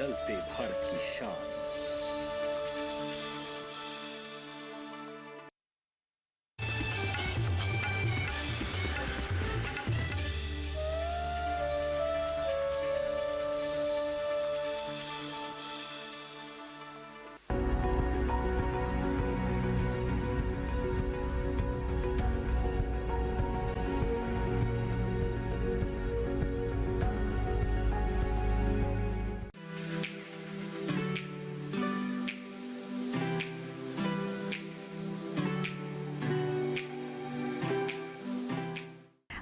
बदलते भारत की शान।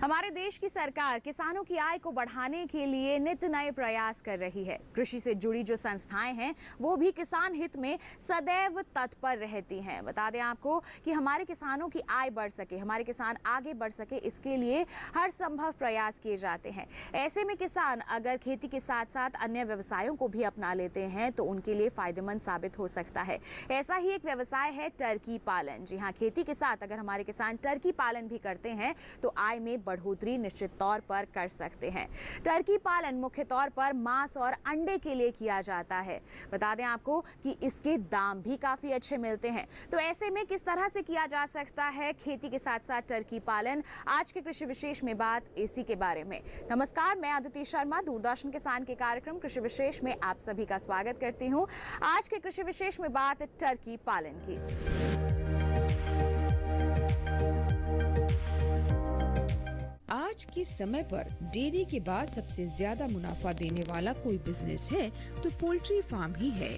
हमारे देश की सरकार किसानों की आय को बढ़ाने के लिए नित नए प्रयास कर रही है। कृषि से जुड़ी जो संस्थाएं हैं वो भी किसान हित में सदैव तत्पर रहती हैं। बता दें आपको कि हमारे किसानों की आय बढ़ सके, हमारे किसान आगे बढ़ सके, इसके लिए हर संभव प्रयास किए जाते हैं। ऐसे में किसान अगर खेती के साथ साथ अन्य व्यवसायों को भी अपना लेते हैं तो उनके लिए फायदेमंद साबित हो सकता है। ऐसा ही एक व्यवसाय है टर्की पालन। जी हाँ, खेती के साथ अगर हमारे किसान टर्की पालन भी करते हैं तो आय में बढ़ोतरी निश्चित तौर पर कर सकते हैं। टर्की पालन मुख्य तौर पर मांस और अंडे के लिए किया जाता है। बता दें आपको कि इसके दाम भी काफी अच्छे मिलते हैं। तो ऐसे में किस तरह से किया जा सकता है खेती के साथ साथ टर्की पालन, आज के कृषि विशेष में बात इसी के बारे में। नमस्कार, मैं अदिति शर्मा, दूरदर्शन किसान के कार्यक्रम कृषि विशेष में आप सभी का स्वागत करती हूँ। आज के कृषि विशेष में बात टर्की पालन की। आज के समय पर डेयरी के बाद सबसे ज्यादा मुनाफा देने वाला कोई बिजनेस है तो पोल्ट्री फार्म ही है,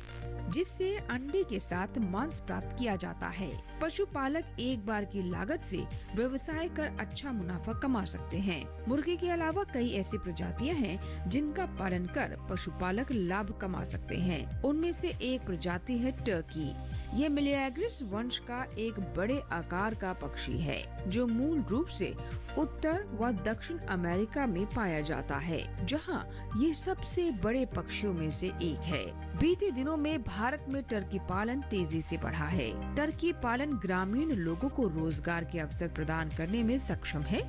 जिससे अंडे के साथ मांस प्राप्त किया जाता है। पशुपालक एक बार की लागत से व्यवसाय कर अच्छा मुनाफा कमा सकते हैं। मुर्गे के अलावा कई ऐसी प्रजातियां हैं जिनका पालन कर पशुपालक लाभ कमा सकते हैं। उनमें से एक प्रजाति है टर्की। ये मिलिएग्रिस वंश का एक बड़े आकार का पक्षी है जो मूल रूप से उत्तर व दक्षिण अमेरिका में पाया जाता है, जहां ये सबसे बड़े पक्षियों में से एक है। बीते दिनों में भारत में टर्की पालन तेजी से बढ़ा है। टर्की पालन ग्रामीण लोगों को रोजगार के अवसर प्रदान करने में सक्षम है।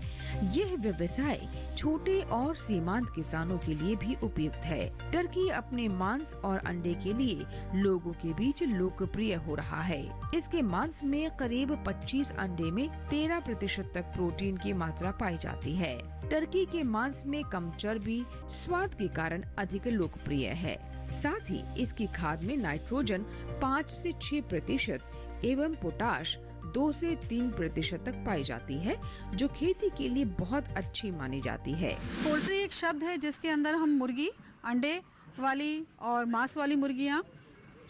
यह व्यवसाय छोटे और सीमांत किसानों के लिए भी उपयुक्त है। टर्की अपने मांस और अंडे के लिए लोगों के बीच लोकप्रिय हो रहा है। इसके मांस में करीब 25 अंडे में 13% तक प्रोटीन की मात्रा पाई जाती है। टर्की के मांस में कम चर्बी स्वाद के कारण अधिक लोकप्रिय है। साथ ही इसकी खाद में नाइट्रोजन 5 से 6% एवं पोटाश 2 से 3% तक पाई जाती है, जो खेती के लिए बहुत अच्छी मानी जाती है। पोल्ट्री एक शब्द है जिसके अंदर हम मुर्गी, अंडे वाली और मांस वाली मुर्गियाँ,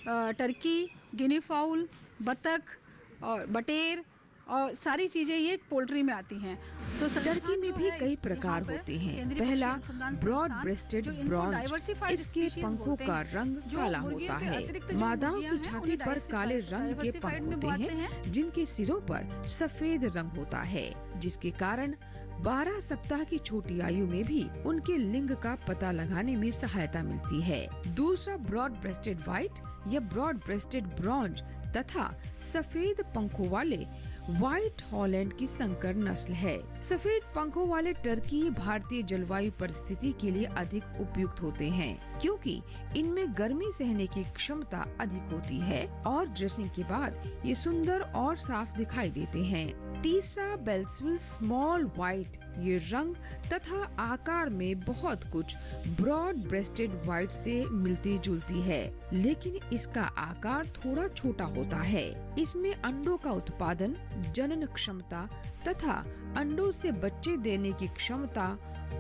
टर्की, गिनी फाउल, बतख और बटेर और सारी चीजें ये पोल्ट्री में आती हैं। तो टर्की में भी कई प्रकार होते हैं। पहला ब्रॉड ब्रेस्टेड ब्रॉन्ज, इसके पंखों का रंग काला होता है। मादाओं की छाती पर काले रंग के पंख होते हैं जिनके सिरों पर सफेद रंग होता है, जिसके कारण 12 सप्ताह की छोटी आयु में भी उनके लिंग का पता लगाने में सहायता मिलती है। दूसरा ब्रॉड ब्रेस्टेड व्हाइट या ब्रॉड ब्रेस्टेड ब्रॉन्ज तथा सफेद पंखों वाले व्हाइट हॉलैंड की संकर नस्ल है। सफेद पंखों वाले टर्की भारतीय जलवायु परिस्थिति के लिए अधिक उपयुक्त होते हैं, क्योंकि इनमें गर्मी सहने की क्षमता अधिक होती है और ड्रेसिंग के बाद ये सुंदर और साफ दिखाई देते हैं। तीसरा बेल्सविल स्मॉल व्हाइट, ये रंग तथा आकार में बहुत कुछ ब्रॉड ब्रेस्टेड व्हाइट से मिलती जुलती है, लेकिन इसका आकार थोड़ा छोटा होता है। इसमें अंडों का उत्पादन, जनन क्षमता तथा अंडों से बच्चे देने की क्षमता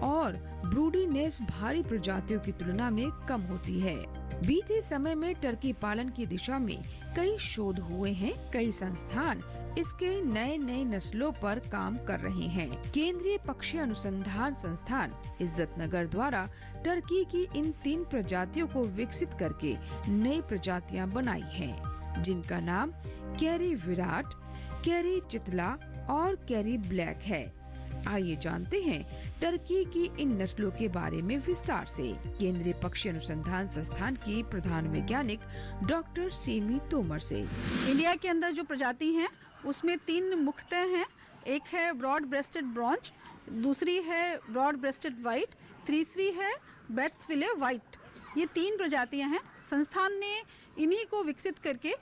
और ब्रूडीनेस भारी प्रजातियों की तुलना में कम होती है। बीते समय में टर्की पालन की दिशा में कई शोध हुए हैं। कई संस्थान इसके नए नए नस्लों पर काम कर रहे हैं। केंद्रीय पक्षी अनुसंधान संस्थान इज्जतनगर द्वारा टर्की की इन 3 प्रजातियों को विकसित करके नई प्रजातियां बनाई हैं, जिनका नाम कैरी विराट, कैरी चितला और कैरी ब्लैक है। आइए जानते हैं टर्की की इन नस्लों के बारे में विस्तार से केंद्रीय पक्षी अनुसंधान संस्थान की प्रधान वैज्ञानिक डॉक्टर सेमी तोमर से। इंडिया के अंदर जो प्रजाति हैं उसमें 3 मुख्यतः हैं। एक है ब्रॉड ब्रेस्टेड ब्रॉन्ज, दूसरी है ब्रॉड ब्रेस्टेड व्हाइट, तीसरी है बेट्सविले व्हाइट। ये 3 प्रजातियां हैं। संस्थान ने इन्हीं को विकसित करके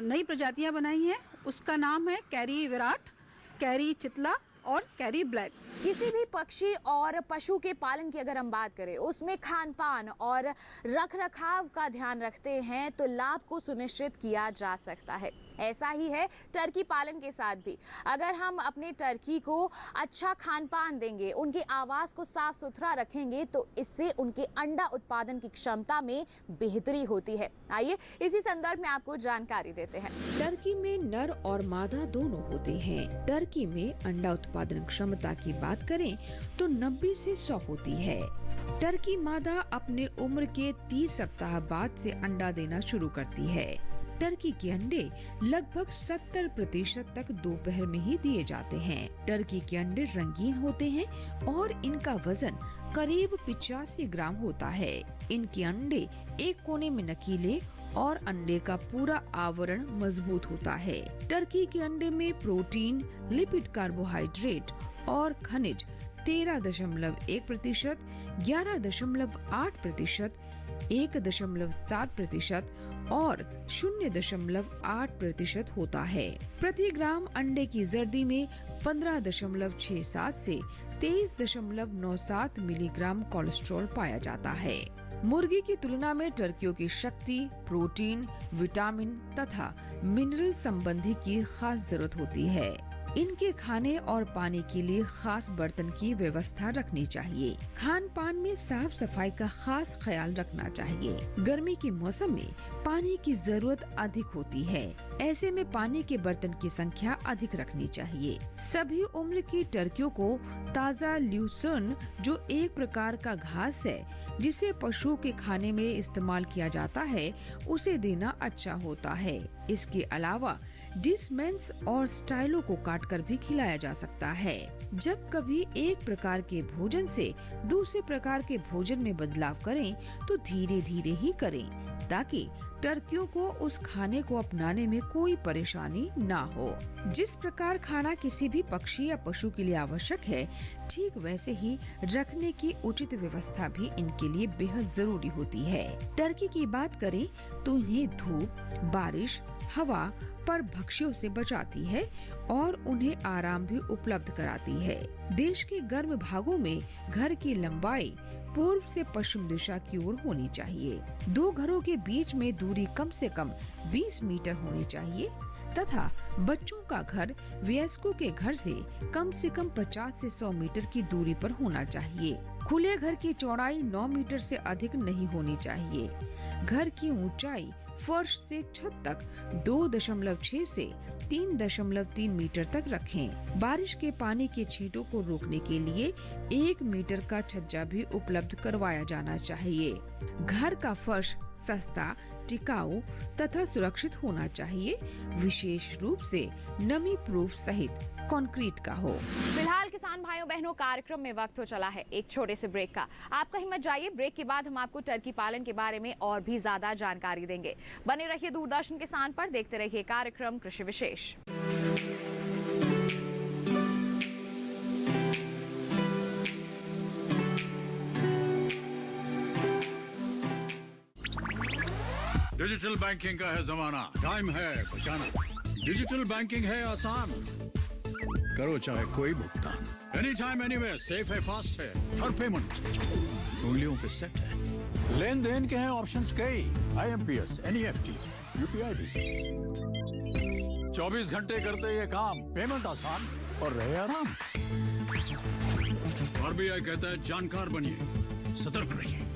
नई प्रजातियां बनाई हैं। उसका नाम है कैरी विराट, कैरी चितला और कैरी ब्लैक। किसी भी पक्षी और पशु के पालन की अगर हम बात करें, उसमें खान पान और रख रखाव का ध्यान रखते हैं तो लाभ को सुनिश्चित किया जा सकता है। ऐसा ही है टर्की पालन के साथ भी। अगर हम अपने टर्की को अच्छा खान पान देंगे, उनके आवास को साफ सुथरा रखेंगे तो इससे उनके अंडा उत्पादन की क्षमता में बेहतरी होती है। आइए इसी संदर्भ में आपको जानकारी देते हैं। टर्की में नर और मादा दोनों होते हैं। टर्की में अंडा उत्पादन क्षमता की बात करें तो 90 से 100 होती है। टर्की मादा अपने उम्र के 30 सप्ताह बाद से अंडा देना शुरू करती है। टर्की के अंडे लगभग 70% तक दोपहर में ही दिए जाते हैं। टर्की के अंडे रंगीन होते हैं और इनका वजन करीब 85 ग्राम होता है। इनके अंडे एक कोने में नकीले और अंडे का पूरा आवरण मजबूत होता है। टर्की के अंडे में प्रोटीन, लिपिड, कार्बोहाइड्रेट और खनिज 13.1%, 11.8%, 1.7% और 0.8% होता है। प्रति ग्राम अंडे की जर्दी में 15.67 से 23.97 मिलीग्राम कोलेस्ट्रॉल पाया जाता है। मुर्गी की तुलना में टर्कियों की शक्ति, प्रोटीन, विटामिन तथा मिनरल संबंधी की खास जरूरत होती है। इनके खाने और पानी के लिए खास बर्तन की व्यवस्था रखनी चाहिए। खान पान में साफ सफाई का खास ख्याल रखना चाहिए। गर्मी के मौसम में पानी की जरूरत अधिक होती है। ऐसे में पानी के बर्तन की संख्या अधिक रखनी चाहिए। सभी उम्र की टर्कियों को ताज़ा ल्यूसर्न, जो एक प्रकार का घास है जिसे पशुओं के खाने में इस्तेमाल किया जाता है, उसे देना अच्छा होता है। इसके अलावा डिसमेंस और स्टाइलों को काटकर भी खिलाया जा सकता है। जब कभी एक प्रकार के भोजन से दूसरे प्रकार के भोजन में बदलाव करें तो धीरे धीरे ही करें, ताकि टर्कियों को उस खाने को अपनाने में कोई परेशानी ना हो। जिस प्रकार खाना किसी भी पक्षी या पशु के लिए आवश्यक है, ठीक वैसे ही रखने की उचित व्यवस्था भी इनके लिए बेहद जरूरी होती है। टर्की की बात करें तो इन्हें धूप, बारिश, हवा पर भक्ष्यों से बचाती है और उन्हें आराम भी उपलब्ध कराती है। देश के गर्म भागों में घर की लंबाई पूर्व से पश्चिम दिशा की ओर होनी चाहिए। 2 घरों के बीच में दूरी कम से कम 20 मीटर होनी चाहिए तथा बच्चों का घर वयस्कों के घर से कम 50 से 100 मीटर की दूरी पर होना चाहिए। खुले घर की चौड़ाई 9 मीटर से अधिक नहीं होनी चाहिए। घर की ऊंचाई फर्श से छत तक 2.6 से 3.3 मीटर तक रखें। बारिश के पानी के छींटों को रोकने के लिए 1 मीटर का छज्जा भी उपलब्ध करवाया जाना चाहिए। घर का फर्श सस्ता, टिकाऊ तथा सुरक्षित होना चाहिए, विशेष रूप से नमी प्रूफ सहित कंक्रीट का हो। फिलहाल किसान भाइयों बहनों, कार्यक्रम में वक्त हो चला है एक छोटे से ब्रेक का। आपका हिम्मत जाइए, ब्रेक के बाद हम आपको टर्की पालन के बारे में और भी ज्यादा जानकारी देंगे। बने रहिए दूरदर्शन किसान पर, देखते रहिए कार्यक्रम कृषि विशेष। डिजिटल बैंकिंग का है जमाना, टाइम है बचाना। डिजिटल बैंकिंग है आसान, करो चाहे कोई भुगतान, एनी टाइम एनीवेयर, सेफ है, फास्ट है, हर पेमेंट उंगलियों पे सेट है। लेन देन के हैं ऑप्शंस कई, IMPS, NEFT, UPI भी। 24 घंटे करते ये काम, पेमेंट आसान और रहे आराम। RBI कहता है जानकार बनिए, सतर्क रहिए।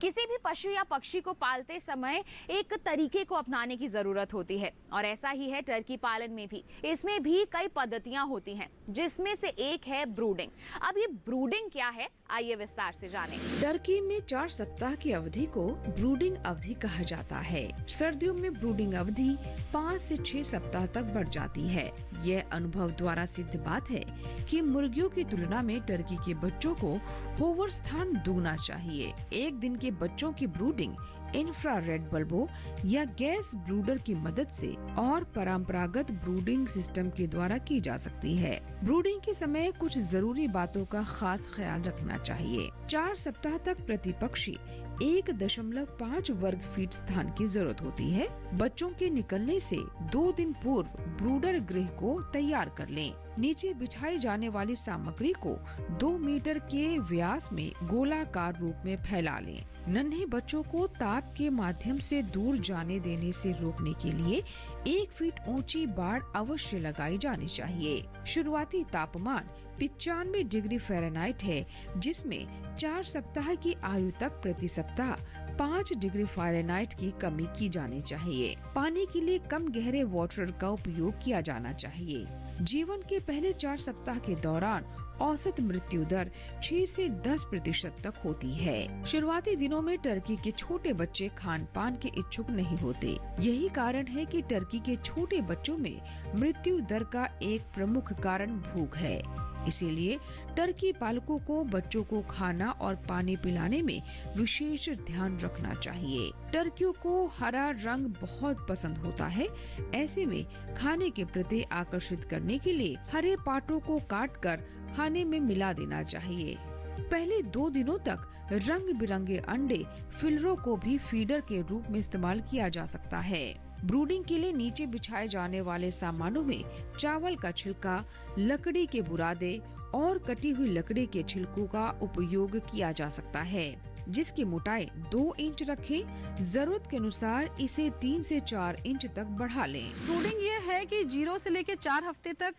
किसी भी पशु या पक्षी को पालते समय एक तरीके को अपनाने की जरूरत होती है और ऐसा ही है टर्की पालन में भी। इसमें भी कई पद्धतियां होती हैं, जिसमें से एक है ब्रूडिंग। अब ये ब्रूडिंग क्या है, आइए विस्तार से जानें। टर्की में 4 सप्ताह की अवधि को ब्रूडिंग अवधि कहा जाता है। सर्दियों में ब्रूडिंग अवधि 5 से 6 सप्ताह तक बढ़ जाती है। यह अनुभव द्वारा सिद्ध बात है कि मुर्गियों की तुलना में टर्की के बच्चों को होवर स्थान दुगना चाहिए। एक दिन के बच्चों की ब्रूडिंग इंफ्रारेड बल्बों या गैस ब्रूडर की मदद से और परंपरागत ब्रूडिंग सिस्टम के द्वारा की जा सकती है। ब्रूडिंग के समय कुछ जरूरी बातों का खास ख्याल रखना चाहिए। 4 सप्ताह तक प्रति पक्षी 1.5 वर्ग फीट स्थान की जरूरत होती है। बच्चों के निकलने से 2 दिन पूर्व ब्रूडर गृह को तैयार कर लें। नीचे बिछाई जाने वाली सामग्री को 2 मीटर के व्यास में गोलाकार रूप में फैला लें। नन्हे बच्चों को ताप के माध्यम से दूर जाने देने से रोकने के लिए 1 फीट ऊंची बाड़ अवश्य लगाई जानी चाहिए। शुरुआती तापमान 95 डिग्री फ़ारेनहाइट है, जिसमें 4 सप्ताह की आयु तक प्रति सप्ताह 5 डिग्री फ़ारेनहाइट की कमी की जानी चाहिए। पानी के लिए कम गहरे वाटर का उपयोग किया जाना चाहिए। जीवन के पहले 4 सप्ताह के दौरान औसत मृत्यु दर 6 से 10% तक होती है। शुरुआती दिनों में टर्की के छोटे बच्चे खान पान के इच्छुक नहीं होते। यही कारण है कि टर्की के छोटे बच्चों में मृत्यु दर का एक प्रमुख कारण भूख है। इसीलिए टर्की पालकों को बच्चों को खाना और पानी पिलाने में विशेष ध्यान रखना चाहिए। टर्कियों को हरा रंग बहुत पसंद होता है। ऐसे में खाने के प्रति आकर्षित करने के लिए हरे पाटों को काटकर खाने में मिला देना चाहिए। पहले 2 दिनों तक रंग बिरंगे अंडे फिलरों को भी फीडर के रूप में इस्तेमाल किया जा सकता है। ब्रूडिंग के लिए नीचे बिछाए जाने वाले सामानों में चावल का छिलका, लकड़ी के बुरादे और कटी हुई लकड़ी के छिलकों का उपयोग किया जा सकता है, जिसकी मोटाई 2 इंच रखें। जरूरत के अनुसार इसे 3 से 4 इंच तक बढ़ा लें। ब्रूडिंग ये है कि 0 से लेके 4 हफ्ते तक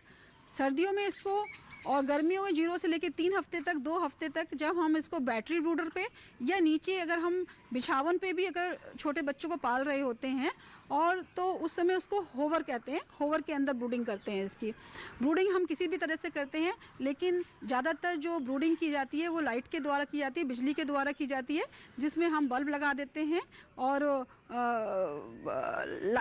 सर्दियों में इसको, और गर्मियों में 0 से लेके 3 हफ्ते तक, 2 हफ्ते तक जब हम इसको बैटरी ब्रूडर पे या नीचे अगर हम बिछावन पे भी अगर छोटे बच्चों को पाल रहे होते हैं, और तो उस समय उसको होवर कहते हैं। होवर के अंदर ब्रूडिंग करते हैं। इसकी ब्रूडिंग हम किसी भी तरह से करते हैं, लेकिन ज़्यादातर जो ब्रूडिंग की जाती है वो लाइट के द्वारा की जाती है, बिजली के द्वारा की जाती है, जिसमें हम बल्ब लगा देते हैं और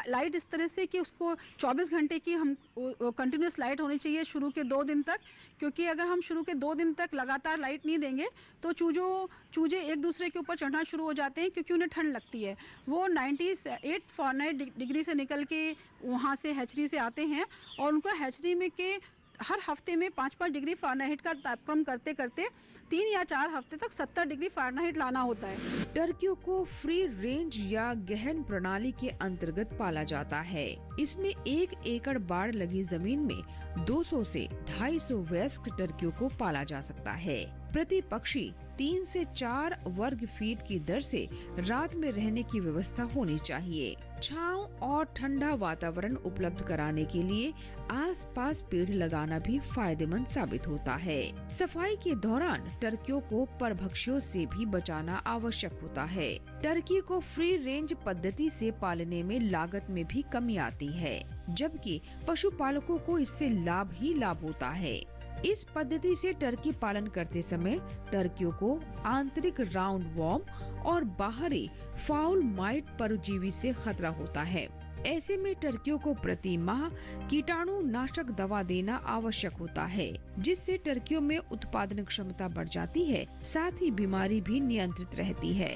लाइट इस तरह से कि उसको 24 घंटे की हम कंटिन्यूस लाइट होनी चाहिए शुरू के 2 दिन तक, क्योंकि अगर हम शुरू के 2 दिन तक लगातार लाइट नहीं देंगे तो चूजे एक दूसरे के ऊपर चढ़ना शुरू हो जाते हैं, क्योंकि उन्हें ठंड लगती है। वो 98 फ़ारेनहाइट डिग्री से निकल के वहाँ से हैचरी से आते हैं, और उनको हैचरी में के हर हफ्ते में 5-5 डिग्री फ़ारेनहाइट का तापक्रम करते करते 3 या 4 हफ्ते तक 70 डिग्री फ़ारेनहाइट लाना होता है। टर्कियों को फ्री रेंज या गहन प्रणाली के अंतर्गत पाला जाता है। इसमें 1 एकड़ बाड़ लगी जमीन में 200 से 250 वयस्क टर्कियों को पाला जा सकता है। प्रति पक्षी 3 से 4 वर्ग फीट की दर से रात में रहने की व्यवस्था होनी चाहिए। छांव और ठंडा वातावरण उपलब्ध कराने के लिए आसपास पेड़ लगाना भी फायदेमंद साबित होता है। सफाई के दौरान टर्कियों को परभक्षियों से भी बचाना आवश्यक होता है। टर्की को फ्री रेंज पद्धति से पालने में लागत में भी कमी आती है, जबकि पशुपालकों को इससे लाभ ही लाभ होता है। इस पद्धति से टर्की पालन करते समय टर्कियों को आंतरिक राउंड वॉर्म और बाहरी फाउल माइट परजीवी से खतरा होता है। ऐसे में टर्कियों को प्रति माह कीटाणु नाशक दवा देना आवश्यक होता है, जिससे टर्कियों में उत्पादन क्षमता बढ़ जाती है, साथ ही बीमारी भी नियंत्रित रहती है।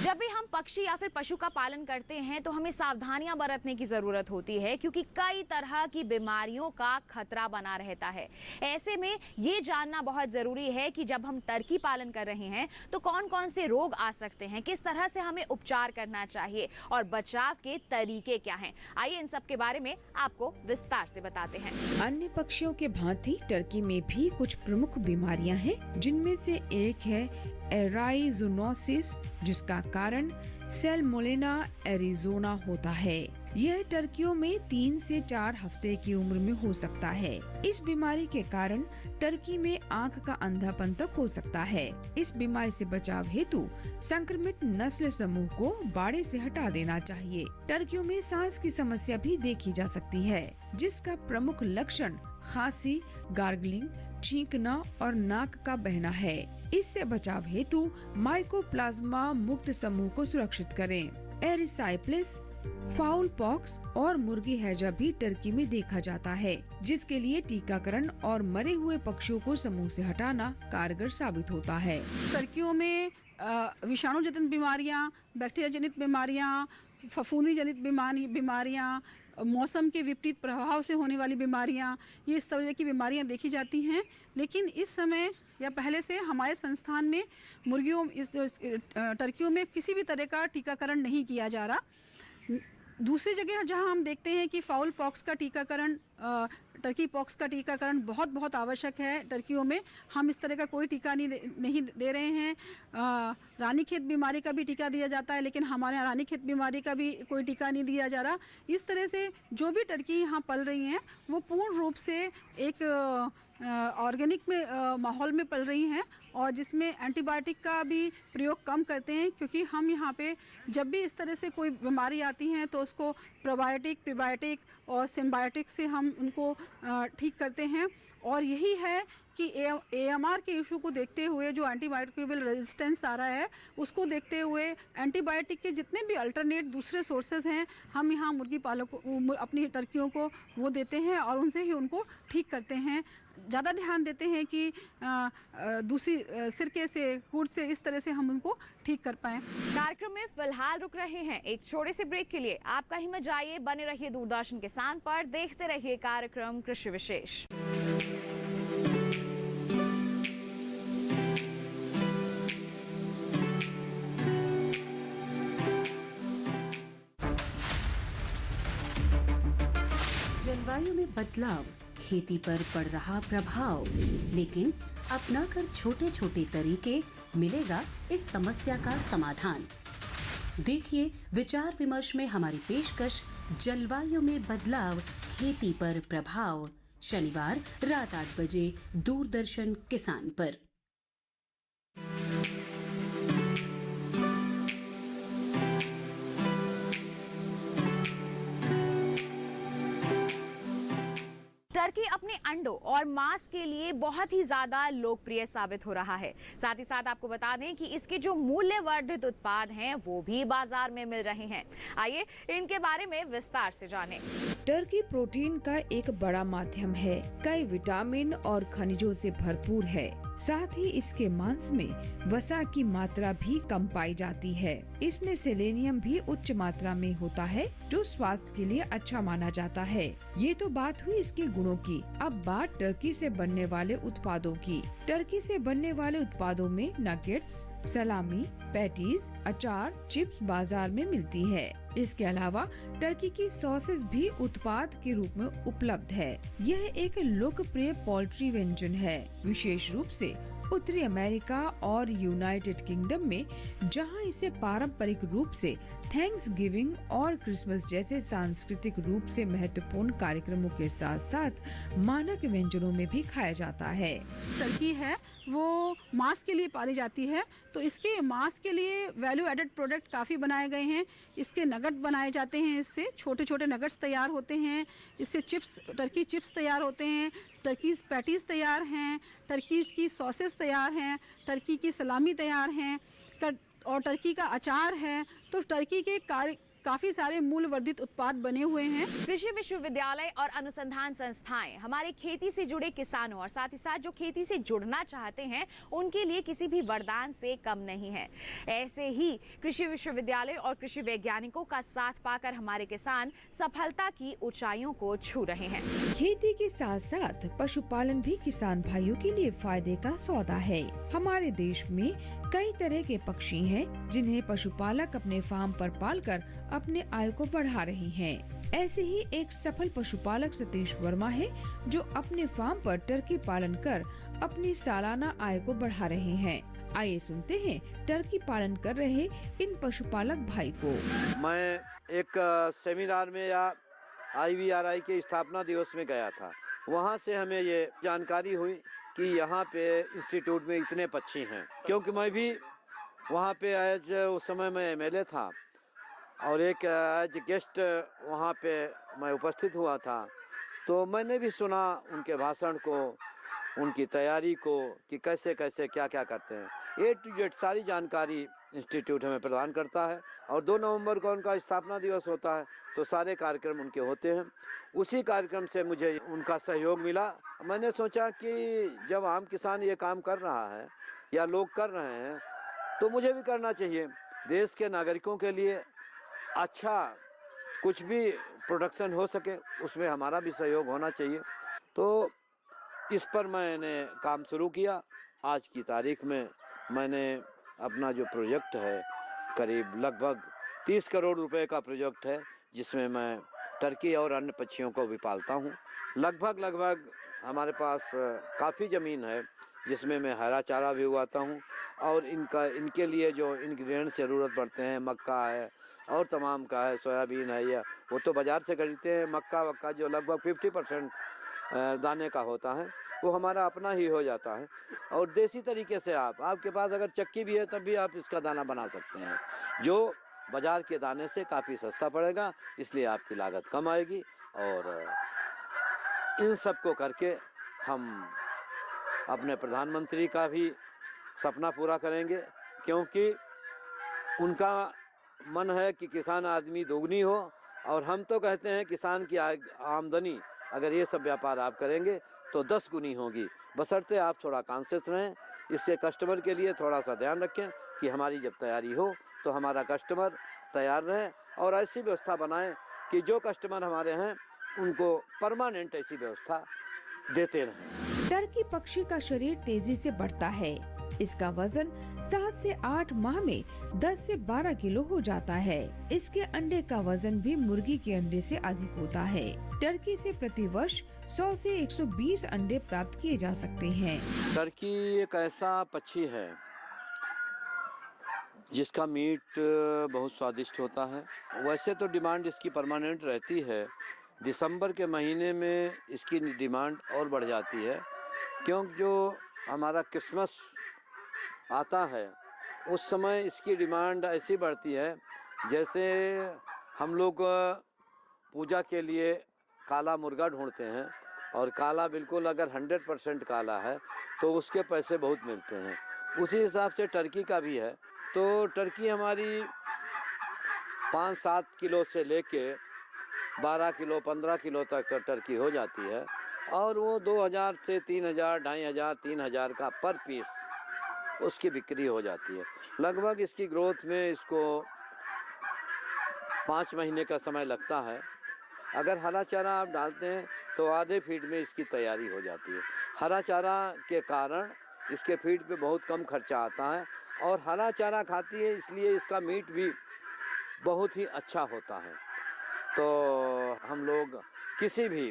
जब भी हम पक्षी या फिर पशु का पालन करते हैं तो हमें सावधानियां बरतने की जरूरत होती है, क्योंकि कई तरह की बीमारियों का खतरा बना रहता है। ऐसे में ये जानना बहुत जरूरी है कि जब हम टर्की पालन कर रहे हैं तो कौन कौन से रोग आ सकते हैं, किस तरह से हमें उपचार करना चाहिए और बचाव के तरीके क्या हैं। आइए इन सब के बारे में आपको विस्तार से बताते हैं। अन्य पक्षियों के भांति टर्की में भी कुछ प्रमुख बीमारियां हैं, जिनमें से एक है एराइजोनोसिस, जिसका कारण सैल्मोनेला एरिज़ोना होता है। यह टर्कियों में 3 से 4 हफ्ते की उम्र में हो सकता है। इस बीमारी के कारण टर्की में आंख का अंधापन तक हो सकता है। इस बीमारी से बचाव हेतु संक्रमित नस्ल समूह को बाड़े से हटा देना चाहिए। टर्कियों में सांस की समस्या भी देखी जा सकती है, जिसका प्रमुख लक्षण खांसी, गार्गलिंग, छींकना और नाक का बहना है। इससे बचाव हेतु माइकोप्लाज्मा मुक्त समूह को सुरक्षित करें। एरिसाइप्लिस, फाउल पॉक्स और मुर्गी हैजा भी टर्की में देखा जाता है, जिसके लिए टीकाकरण और मरे हुए पक्षियों को समूह से हटाना कारगर साबित होता है। टर्कियों में विषाणु जनित बीमारियां, बैक्टीरिया जनित बीमारियां, फफूंदी जनित बीमारियां, मौसम के विपरीत प्रभाव से होने वाली बीमारियां, ये इस तरह की बीमारियां देखी जाती हैं। लेकिन इस समय या पहले से हमारे संस्थान में मुर्गियों टर्कियों में किसी भी तरह का टीकाकरण नहीं किया जा रहा। दूसरी जगह जहां हम देखते हैं कि फाउल पॉक्स का टीकाकरण, टर्की पॉक्स का टीकाकरण बहुत आवश्यक है टर्कियों में, हम इस तरह का कोई टीका नहीं दे रहे हैं। रानीखेत बीमारी का भी टीका दिया जाता है, लेकिन हमारे यहाँ रानीखेत बीमारी का भी कोई टीका नहीं दिया जा रहा। इस तरह से जो भी टर्की यहाँ पल रही हैं वो पूर्ण रूप से एक ऑर्गेनिक में माहौल में पल रही हैं, और जिसमें एंटीबायोटिक का भी प्रयोग कम करते हैं, क्योंकि हम यहाँ पे जब भी इस तरह से कोई बीमारी आती हैं तो उसको प्रोबायोटिक, प्रीबायोटिक और सिम्बायोटिक से हम उनको ठीक करते हैं। और यही है कि AMR के इशू को देखते हुए, जो एंटीबायोटिक रेजिस्टेंस आ रहा है उसको देखते हुए, एंटीबायोटिक के जितने भी अल्टरनेट दूसरे सोर्सेज हैं हम यहाँ मुर्गी पालकों अपनी टर्कियों को वो देते हैं और उनसे ही उनको ठीक करते हैं। ज़्यादा ध्यान देते हैं कि दूसरी सिरके से, गुड़ से, इस तरह से हम उनको ठीक कर पाएँ। कार्यक्रम में फिलहाल रुक रहे हैं एक छोटे से ब्रेक के लिए। आपका ही मत जाइए, बने रहिए दूरदर्शन किसान पर, देखते रहिए कार्यक्रम कृषि विशेष। जलवायु में बदलाव, खेती पर पड़ रहा प्रभाव, लेकिन अपनाकर छोटे छोटे तरीके, मिलेगा इस समस्या का समाधान। देखिए विचार विमर्श में हमारी पेशकश, जलवायु में बदलाव, खेती पर प्रभाव, शनिवार रात 8 बजे दूरदर्शन किसान पर। टर्की अपने अंडों और मांस के लिए बहुत ही ज्यादा लोकप्रिय साबित हो रहा है। साथ ही साथ आपको बता दें कि इसके जो मूल्यवर्धित उत्पाद हैं वो भी बाजार में मिल रहे हैं। आइए इनके बारे में विस्तार से जानें। टर्की प्रोटीन का एक बड़ा माध्यम है, कई विटामिन और खनिजों से भरपूर है। साथ ही इसके मांस में वसा की मात्रा भी कम पाई जाती है। इसमें सेलेनियम भी उच्च मात्रा में होता है, जो स्वास्थ्य के लिए अच्छा माना जाता है। ये तो बात हुई इसके गुणों की। अब बात टर्की से बनने वाले उत्पादों की। टर्की से बनने वाले उत्पादों में नगेट्स, सलामी, पैटीज, अचार, चिप्स बाजार में मिलती है। इसके अलावा टर्की की सॉसेस भी उत्पाद के रूप में उपलब्ध है। यह एक लोकप्रिय पोल्ट्री व्यंजन है, विशेष रूप से उत्तरी अमेरिका और यूनाइटेड किंगडम में, जहां इसे पारंपरिक रूप से थैंक्सगिविंग और क्रिसमस जैसे सांस्कृतिक रूप से महत्वपूर्ण कार्यक्रमों के साथ साथ मानक व्यंजनों में भी खाया जाता है। टर्की है वो मांस के लिए पाली जाती है, तो इसके मांस के लिए वैल्यू एडेड प्रोडक्ट काफ़ी बनाए गए हैं। इसके नगट बनाए जाते हैं, इससे छोटे छोटे नगट्स तैयार होते हैं, इससे चिप्स, टर्की चिप्स तैयार होते हैं, टर्कीज पैटीज तैयार हैं, टर्कीज की सॉसेस तैयार हैं, टर्की की सलामी तैयार हैं और टर्की का अचार है। तो टर्की के काफी सारे मूल्य वर्धित उत्पाद बने हुए हैं। कृषि विश्वविद्यालय और अनुसंधान संस्थाएं हमारे खेती से जुड़े किसानों और साथ ही साथ जो खेती से जुड़ना चाहते हैं उनके लिए किसी भी वरदान से कम नहीं है। ऐसे ही कृषि विश्वविद्यालय और कृषि वैज्ञानिकों का साथ पाकर हमारे किसान सफलता की ऊंचाइयों को छू रहे हैं। खेती के साथ साथ पशुपालन भी किसान भाइयों के लिए फायदे का सौदा है। हमारे देश में कई तरह के पक्षी हैं, जिन्हें पशुपालक अपने फार्म पर पालकर अपने आय को बढ़ा रहे हैं। ऐसे ही एक सफल पशुपालक सतीश वर्मा है, जो अपने फार्म पर टर्की पालन कर अपनी सालाना आय को बढ़ा रहे हैं। आइए सुनते हैं टर्की पालन कर रहे इन पशुपालक भाई को। मैं एक सेमिनार में या IVRI के स्थापना दिवस में गया था। वहाँ से हमें ये जानकारी हुई कि यहाँ पे इंस्टीट्यूट में इतने पक्षी हैं, क्योंकि मैं भी वहाँ पे एज उस समय मैं MLA था और एक एज गेस्ट वहाँ पे मैं उपस्थित हुआ था, तो मैंने भी सुना उनके भाषण को उनकी तैयारी को कि कैसे कैसे क्या क्या करते हैं, A to Z सारी जानकारी इंस्टीट्यूट हमें प्रदान करता है। और 2 नवंबर को उनका स्थापना दिवस होता है, तो सारे कार्यक्रम उनके होते हैं। उसी कार्यक्रम से मुझे उनका सहयोग मिला। मैंने सोचा कि जब आम किसान ये काम कर रहा है या लोग कर रहे हैं तो मुझे भी करना चाहिए। देश के नागरिकों के लिए अच्छा कुछ भी प्रोडक्शन हो सके, उसमें हमारा भी सहयोग होना चाहिए। तो इस पर मैंने काम शुरू किया। आज की तारीख में मैंने अपना जो प्रोजेक्ट है, करीब लगभग 30 करोड़ रुपए का प्रोजेक्ट है, जिसमें मैं टर्की और अन्य पक्षियों को भी पालता हूँ। लगभग हमारे पास काफ़ी ज़मीन है जिसमें मैं हरा चारा भी उगाता हूँ। और इनके लिए जो इंग्रेडिएंट्स ज़रूरत पड़ते हैं, मक्का है और तमाम का है, सोयाबीन है, या वो तो बाज़ार से खरीदते हैं। मक्का जो लगभग 50% दाने का होता है वो हमारा अपना ही हो जाता है। और देसी तरीके से आपके पास अगर चक्की भी है तब भी आप इसका दाना बना सकते हैं, जो बाज़ार के दाने से काफ़ी सस्ता पड़ेगा, इसलिए आपकी लागत कम आएगी। और इन सब को करके हम अपने प्रधानमंत्री का भी सपना पूरा करेंगे, क्योंकि उनका मन है कि किसान आदमी दोगुनी हो। और हम तो कहते हैं किसान की आमदनी अगर ये सब व्यापार आप करेंगे तो 10 गुनी होगी, बशर्ते आप थोड़ा कॉन्शियस रहें। इससे कस्टमर के लिए थोड़ा सा ध्यान रखें कि हमारी जब तैयारी हो तो हमारा कस्टमर तैयार रहे, और ऐसी व्यवस्था बनाएं कि जो कस्टमर हमारे हैं उनको परमानेंट ऐसी व्यवस्था देते रहें। टर्की पक्षी का शरीर तेजी से बढ़ता है। इसका वजन 7 से 8 माह में 10 से 12 किलो हो जाता है। इसके अंडे का वजन भी मुर्गी के अंडे से अधिक होता है। टर्की से प्रति वर्ष 100 से 120 अंडे प्राप्त किए जा सकते हैं। टर्की एक ऐसा पक्षी है जिसका मीट बहुत स्वादिष्ट होता है। वैसे तो डिमांड इसकी परमानेंट रहती है। दिसंबर के महीने में इसकी डिमांड और बढ़ जाती है, क्योंकि जो हमारा क्रिसमस आता है उस समय इसकी डिमांड ऐसी बढ़ती है जैसे हम लोग पूजा के लिए काला मुर्गा ढूंढते हैं, और काला बिल्कुल अगर 100% काला है तो उसके पैसे बहुत मिलते हैं। उसी हिसाब से टर्की का भी है। तो टर्की हमारी 5-7 किलो से लेके 12 किलो 15 किलो तक टर्की हो जाती है, और वो 2000 से 3000, 2500, 3000 का पर पीस उसकी बिक्री हो जाती है। लगभग इसकी ग्रोथ में इसको 5 महीने का समय लगता है। अगर हरा चारा आप डालते हैं तो आधे फीड में इसकी तैयारी हो जाती है। हरा चारा के कारण इसके फीड पे बहुत कम खर्चा आता है, और हरा चारा खाती है इसलिए इसका मीट भी बहुत ही अच्छा होता है। तो हम लोग किसी भी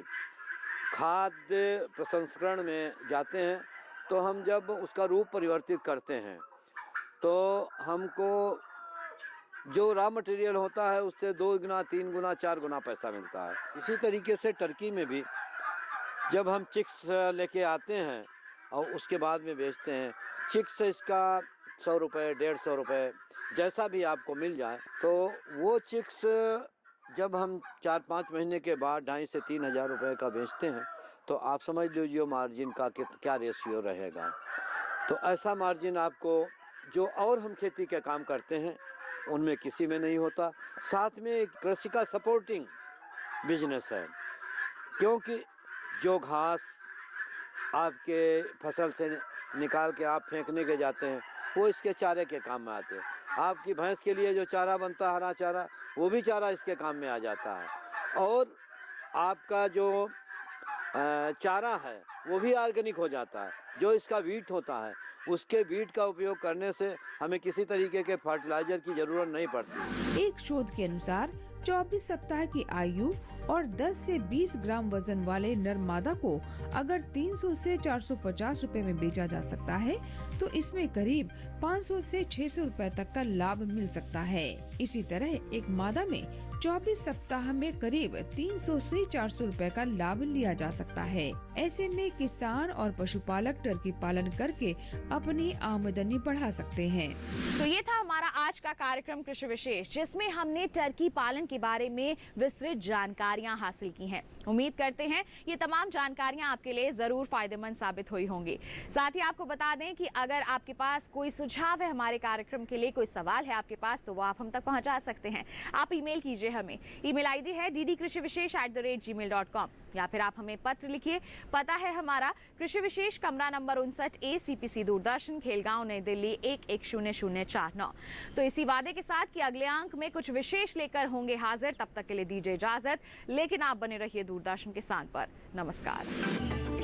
खाद्य प्रसंस्करण में जाते हैं तो हम जब उसका रूप परिवर्तित करते हैं तो हमको जो रॉ मटेरियल होता है उससे 2 गुना 3 गुना 4 गुना पैसा मिलता है। इसी तरीके से टर्की में भी जब हम चिक्स लेके आते हैं और उसके बाद में बेचते हैं, चिक्स इसका 100 रुपये 150 रुपये जैसा भी आपको मिल जाए, तो वो चिक्स जब हम 4-5 महीने के बाद 2500 से 3000 रुपये का बेचते हैं तो आप समझ लीजिए मार्जिन का क्या रेशियो रहेगा। तो ऐसा मार्जिन आपको जो और हम खेती के काम करते हैं उनमें किसी में नहीं होता। साथ में एक कृषि का सपोर्टिंग बिजनेस है, क्योंकि जो घास आपके फसल से निकाल के आप फेंकने के जाते हैं वो इसके चारे के काम में आते हैं। आपकी भैंस के लिए जो चारा बनता है हरा चारा, वो भी चारा इसके काम में आ जाता है। और आपका जो चारा है वो भी ऑर्गेनिक हो जाता है। जो इसका वीट होता है उसके वीट का उपयोग करने से हमें किसी तरीके के फर्टिलाइजर की जरूरत नहीं पड़ती। एक शोध के अनुसार 24 सप्ताह की आयु और 10 से 20 ग्राम वजन वाले नर मादा को अगर 300 से 450 रुपए में बेचा जा सकता है तो इसमें करीब 500 से 600 रुपए तक का लाभ मिल सकता है। इसी तरह एक मादा में 24 सप्ताह में करीब 300 से 400 रुपए का लाभ लिया जा सकता है। ऐसे में किसान और पशुपालक टर्की पालन करके अपनी आमदनी बढ़ा सकते हैं। तो ये था हमारा आज का कार्यक्रम कृषि विशेष, जिसमें हमने टर्की पालन के बारे में विस्तृत जानकारियां हासिल की हैं। उम्मीद करते हैं ये तमाम जानकारियां आपके लिए जरूर फायदेमंद साबित हुई होंगी। साथ ही आपको बता दें कि अगर आपके पास कोई सुझाव है हमारे कार्यक्रम के लिए, कोई सवाल है आपके पास, तो वो आप हम तक पहुंचा सकते हैं। आप ईमेल कीजिए हमें, ईमेल आईडी है ddkrishivishesh@gmail.com या फिर आप हमें पत्र लिखिए। पता है हमारा कृषि विशेष, कमरा नंबर 59, ACPC दूरदर्शन, खेलगांव, नई दिल्ली 110049। तो इसी वादे के साथ कि अगले अंक में कुछ विशेष लेकर होंगे हाजिर, तब तक के लिए दीजिए इजाजत, लेकिन आप बने रहिए दूरदर्शन किसान पर। नमस्कार।